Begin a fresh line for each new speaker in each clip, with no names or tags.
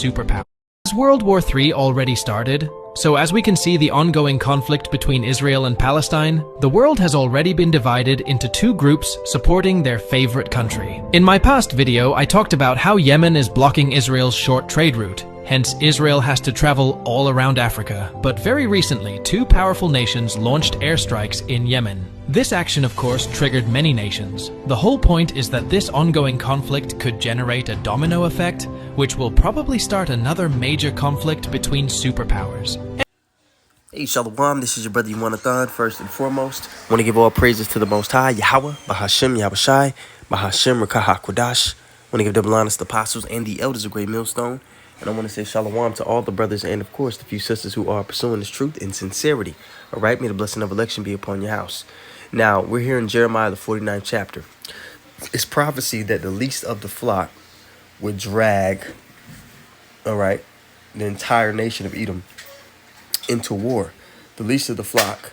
superpower. Has World War III already started? So as we can see the ongoing conflict between Israel and Palestine, the world has already been divided into two groups supporting their favorite country. In my past video, I talked about how Yemen is blocking Israel's short trade route. Hence, Israel has to travel all around Africa. But very recently, two powerful nations launched airstrikes in Yemen. This action, of course, triggered many nations. The whole point is that this ongoing conflict could generate a domino effect, which will probably start another major conflict between superpowers.
Hey, Shalom, this is your brother Yumanathan. First and foremost, I want to give all praises to the Most High, Yahweh, Bahashem, Yahushai, Bahashem, Rakaha Kodash. I want to give double honors to the apostles and the elders of Great Millstone. And I want to say shalom to all the brothers and, of course, the few sisters who are pursuing this truth in sincerity. All right, may the blessing of election be upon your house. Now, we're here in Jeremiah, the 49th chapter. It's prophecy that the least of the flock would drag, all right, the entire nation of Edom into war. The least of the flock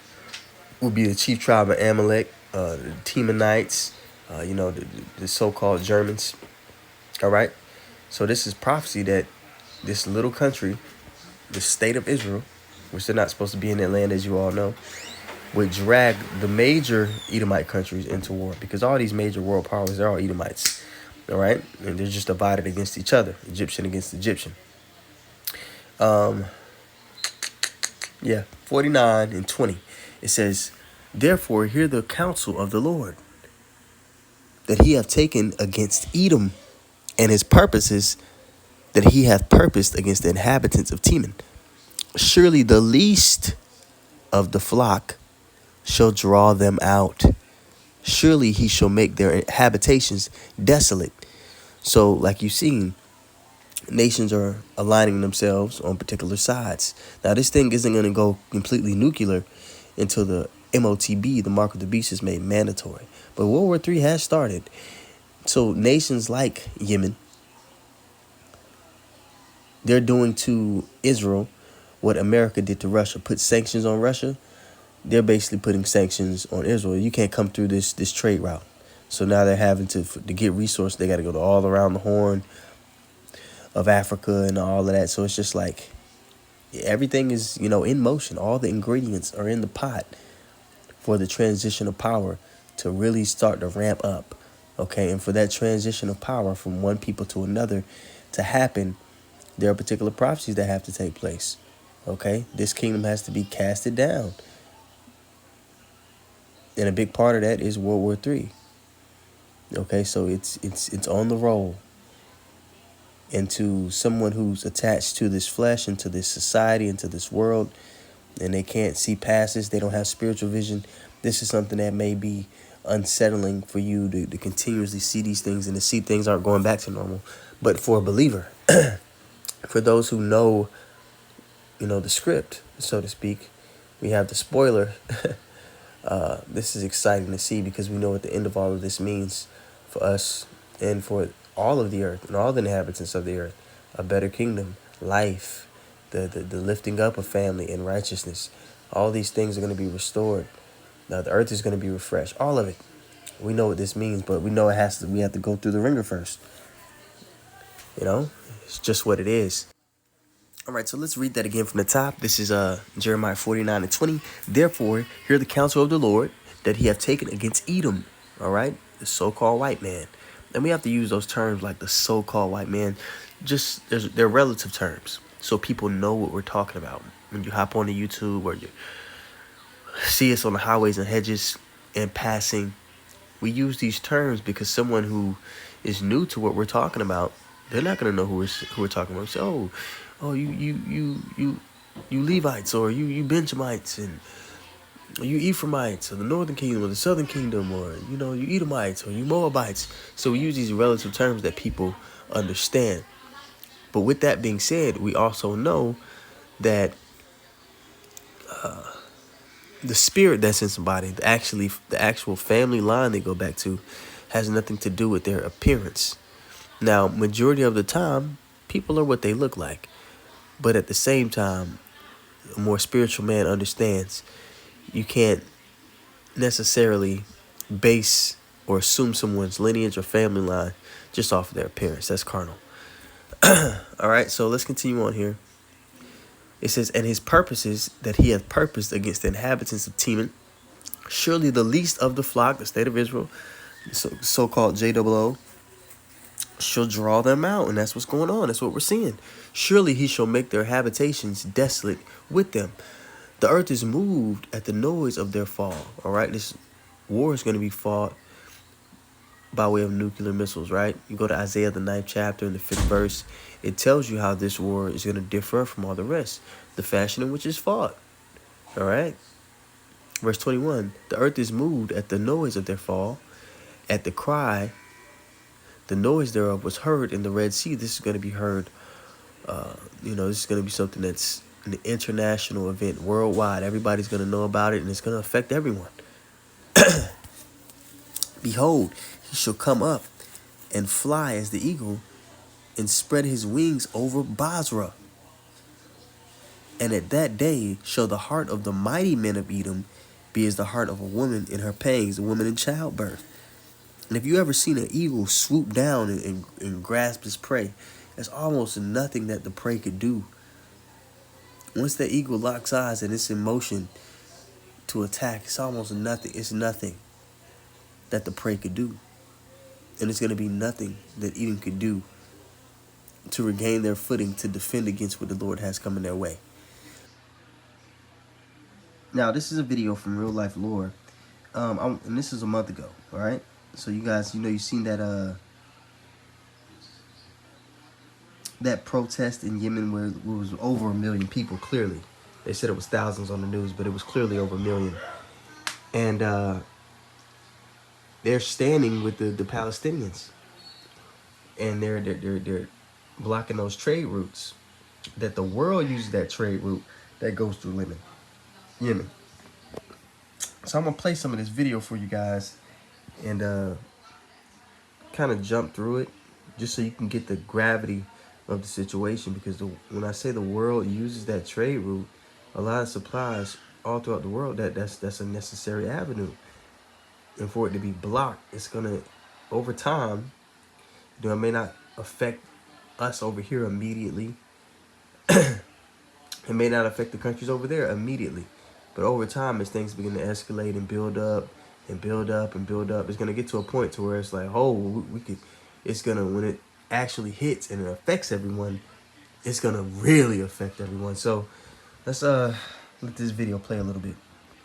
will be the chief tribe of Amalek, the Temanites, the so-called Germans. All right. So this is prophecy that this little country, the state of Israel, which they're not supposed to be in that land, as you all know, would drag the major Edomite countries into war, because all these major world powers, they're all Edomites. All right. And they're just divided against each other, Egyptian against Egyptian. 49 and 20. It says, therefore, hear the counsel of the Lord, that he hath taken against Edom, and his purposes that he hath purposed against the inhabitants of Teman. Surely the least of the flock shall draw them out. Surely he shall make their habitations desolate. So, like you've seen, nations are aligning themselves on particular sides. Now, this thing isn't going to go completely nuclear until the MOTB, the mark of the beast, is made mandatory. But World War III has started. So nations like Yemen, they're doing to Israel what America did to Russia, put sanctions on Russia. They're basically putting sanctions on Israel. You can't come through this trade route. So now they're having to get resources. They got to go all around the Horn of Africa and all of that. So it's just like everything is, in motion. All the ingredients are in the pot for the transition of power to really start to ramp up. Okay, and for that transition of power from one people to another to happen, there are particular prophecies that have to take place. Okay, this kingdom has to be casted down. And a big part of that is World War III. Okay, so it's on the roll. And to someone who's attached to this flesh and to this society and to this world, and they can't see past this, they don't have spiritual vision, this is something that may be unsettling for you to continuously see these things and to see things aren't going back to normal. But for a believer, for those who know, the script, so to speak, we have the spoiler. This is exciting to see, because we know what the end of all of this means for us and for all of the earth and all the inhabitants of the earth. A better kingdom, life, the lifting up of family and righteousness. All these things are going to be restored. Now the earth is going to be refreshed. All of it. We know what this means, but we know we have to go through the ringer first. It's just what it is. All right, so let's read that again from the top. This is Jeremiah 49 and 20. Therefore, hear the counsel of the Lord, that he hath taken against Edom. All right, the so-called white man. And we have to use those terms like the so-called white man. They're relative terms, so people know what we're talking about. When you hop onto YouTube or you see us on the highways and hedges and passing, we use these terms because someone who is new to what we're talking about, they're not going to know who we're talking about. Say, oh, you Levites, or you Benjamites, and you Ephraimites, or the northern kingdom, or the southern kingdom, or you Edomites, or you Moabites. So we use these relative terms that people understand. But with that being said, we also know that the spirit that's in somebody, the actual family line they go back to, has nothing to do with their appearance. Now, majority of the time, people are what they look like. But at the same time, a more spiritual man understands you can't necessarily base or assume someone's lineage or family line just off of their appearance. That's carnal. All right, so let's continue on here. It says, and his purposes that he hath purposed against the inhabitants of Teman, surely the least of the flock, the state of Israel, so-called JOO, shall draw them out. And that's what's going on. That's what we're seeing. Surely he shall make their habitations desolate with them. The earth is moved at the noise of their fall. All right, this war is going to be fought by way of nuclear missiles, right? You go to Isaiah, the 9th chapter, in the 5th verse. It tells you how this war is going to differ from all the rest. The fashion in which it's fought. All right? Verse 21. The earth is moved at the noise of their fall. At the cry, the noise thereof was heard in the Red Sea. This is going to be heard, this is going to be something that's an international event worldwide. Everybody's going to know about it, and it's going to affect everyone. Behold, he shall come up and fly as the eagle and spread his wings over Basra. And at that day shall the heart of the mighty men of Edom be as the heart of a woman in her pangs, a woman in childbirth. And if you ever seen an eagle swoop down and grasp his prey, there's almost nothing that the prey could do. Once that eagle locks eyes and it's in motion to attack, it's almost nothing. It's nothing that the prey could do. And it's going to be nothing that Edom could do to regain their footing to defend against what the Lord has coming their way. Now, this is a video from Real Life Lore. And this is a month ago, all right? So you guys, you've seen that protest in Yemen where it was over 1 million people, clearly. They said it was thousands on the news, but it was clearly over 1 million. And they're standing with the Palestinians. And they're blocking those trade routes. That the world uses that trade route that goes through Yemen. So I'm going to play some of this video for you guys and kind of jump through it just so you can get the gravity of the situation, because when I say the world uses that trade route, a lot of supplies all throughout the world, that's a necessary avenue. And for it to be blocked, it's going to, over time, it may not affect us over here immediately. It may not affect the countries over there immediately. But over time, as things begin to escalate and build up and build up and build up, it's going to get to a point to where it's like, it's going to, when it actually hits and it affects everyone, it's going to really affect everyone. So let's let this video play a little bit.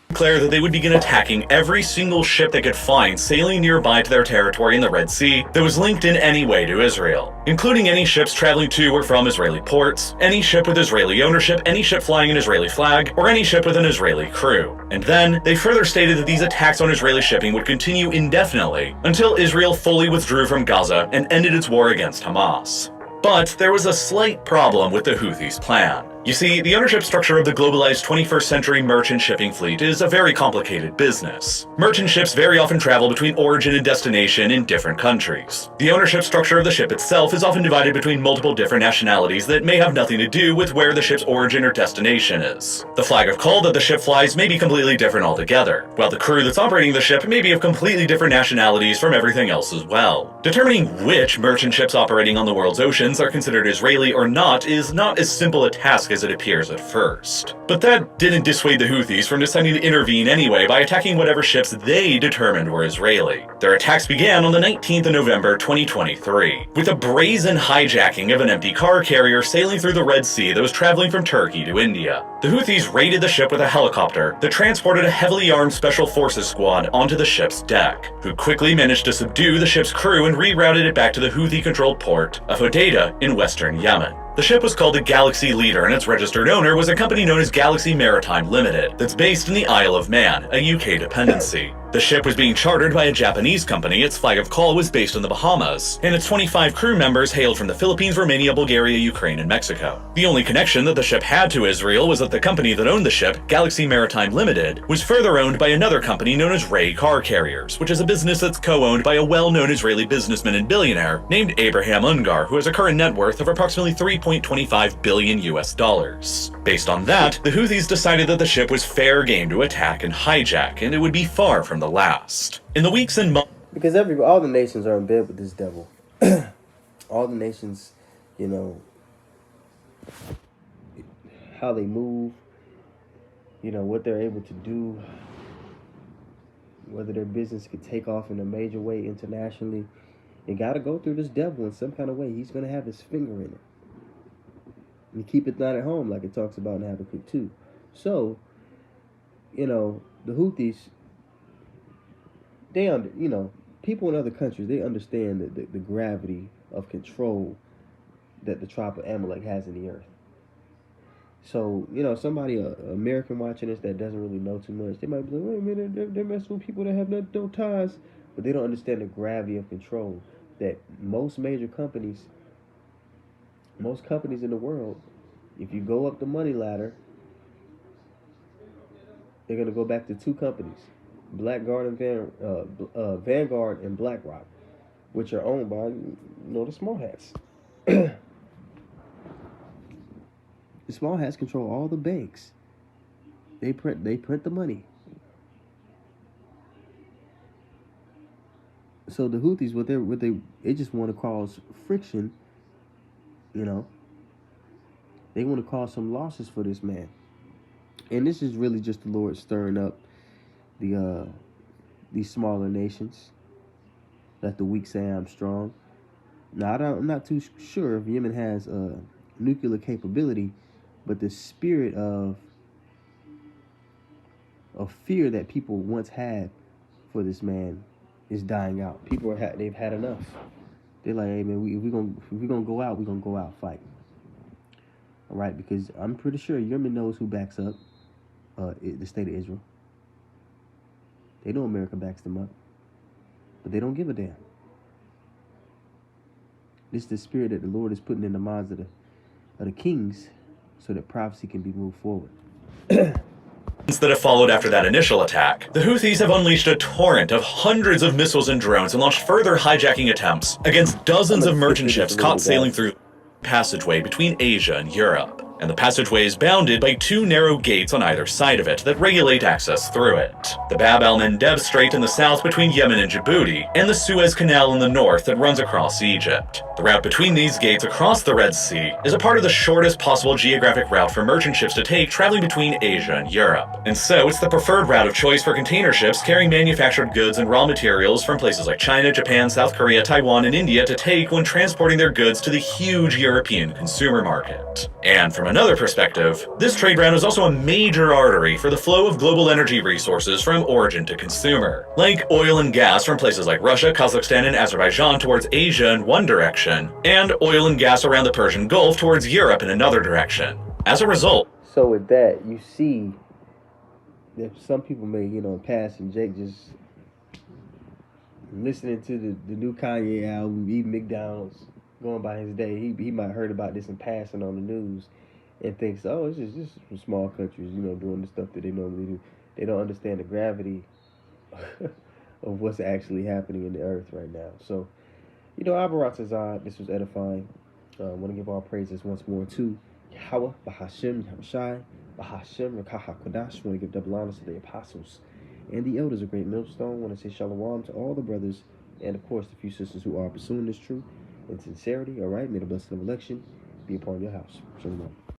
Declare that they would begin attacking every single ship they could find sailing nearby to their territory in the Red Sea that was linked in any way to Israel, including any ships traveling to or from Israeli ports, any ship with Israeli ownership, any ship flying an Israeli flag, or any ship with an Israeli crew. And then, they further stated that these attacks on Israeli shipping would continue indefinitely until Israel fully withdrew from Gaza and ended its war against Hamas. But there was a slight problem with the Houthis' plan. You see, the ownership structure of the globalized 21st century merchant shipping fleet is a very complicated business. Merchant ships very often travel between origin and destination in different countries. The ownership structure of the ship itself is often divided between multiple different nationalities that may have nothing to do with where the ship's origin or destination is. The flag of call that the ship flies may be completely different altogether, while the crew that's operating the ship may be of completely different nationalities from everything else as well. Determining which merchant ships operating on the world's oceans are considered Israeli or not is not as simple a task as it appears at first. But that didn't dissuade the Houthis from deciding to intervene anyway by attacking whatever ships they determined were Israeli. Their attacks began on the 19th of November 2023, with a brazen hijacking of an empty car carrier sailing through the Red Sea that was traveling from Turkey to India. The Houthis raided the ship with a helicopter that transported a heavily armed Special Forces squad onto the ship's deck, who quickly managed to subdue the ship's crew and rerouted it back to the Houthi-controlled port of Hodeidah in western Yemen. The ship was called the Galaxy Leader, and its registered owner was a company known as Galaxy Maritime Limited, that's based in the Isle of Man, a UK dependency. The ship was being chartered by a Japanese company, its flag of call was based in the Bahamas, and its 25 crew members hailed from the Philippines, Romania, Bulgaria, Ukraine, and Mexico. The only connection that the ship had to Israel was that the company that owned the ship, Galaxy Maritime Limited, was further owned by another company known as Ray Car Carriers, which is a business that's co-owned by a well-known Israeli businessman and billionaire named Abraham Ungar, who has a current net worth of approximately $3.25 billion US. Based on that, the Houthis decided that the ship was fair game to attack and hijack, and it would be far from the last. In the weeks and months,
Because all the nations are in bed with this devil. All the nations you know, how they move, what they're able to do, whether their business could take off in a major way internationally. You got to go through this devil in some kind of way. He's going to have his finger in it. And keep it not at home, like it talks about in Habakkuk 2. So, the Houthis, people in other countries, they understand the gravity of control that the tribe of Amalek has in the earth. So, somebody, American watching this that doesn't really know too much, they might be like, wait a minute, they're messing with people that have no ties. But they don't understand the gravity of control that most companies in the world, if you go up the money ladder, they're going to go back to two companies, Vanguard and BlackRock, which are owned by, the small hats. The small hats control all the banks. They print the money. So the Houthis, they just want to cause friction. They want to cause some losses for this man, and this is really just the Lord stirring up these smaller nations. Let the weak say I'm strong. Now I'm not too sure if Yemen has nuclear capability, but the spirit of fear that people once had for this man is dying out. People they've had enough. They're like, hey man, if we're gonna go out, we're gonna go out fighting. All right, because I'm pretty sure Yemen knows who backs up the state of Israel. They know America backs them up, but they don't give a damn. This is the spirit that the Lord is putting in the minds of the kings, so that prophecy can be moved forward.
That have followed after that initial attack, the Houthis have unleashed a torrent of hundreds of missiles and drones and launched further hijacking attempts against dozens of merchant ships caught sailing through the passageway between Asia and Europe. And the passageway is bounded by two narrow gates on either side of it that regulate access through it. The Bab el-Mandeb Strait in the south between Yemen and Djibouti, and the Suez Canal in the north that runs across Egypt. The route between these gates across the Red Sea is a part of the shortest possible geographic route for merchant ships to take traveling between Asia and Europe. And so it's the preferred route of choice for container ships carrying manufactured goods and raw materials from places like China, Japan, South Korea, Taiwan, and India to take when transporting their goods to the huge European consumer market. And from another perspective, this trade route is also a major artery for the flow of global energy resources from origin to consumer, like oil and gas from places like Russia, Kazakhstan, and Azerbaijan towards Asia in one direction, and oil and gas around the Persian Gulf towards Europe in another direction. As a result,
so with that, you see that some people may, pass, and Jake just listening to the new Kanye album, eating McDonald's, going by his day. He might have heard about this and passing on the news and thinks, oh, it's just from small countries, doing the stuff that they normally do. They don't understand the gravity of what's actually happening in the earth right now. So, Abarat Azad, this was edifying. I want to give all praises once more to Yahweh, Bahashim, Yahushai, Bahashim, Rakaha Kodash. I want to give double honors to the apostles and the elders of Great Millstone. I want to say shalom to all the brothers and, of course, the few sisters who are pursuing this truth in sincerity. All right, may the blessing of election be upon your house. Shalom.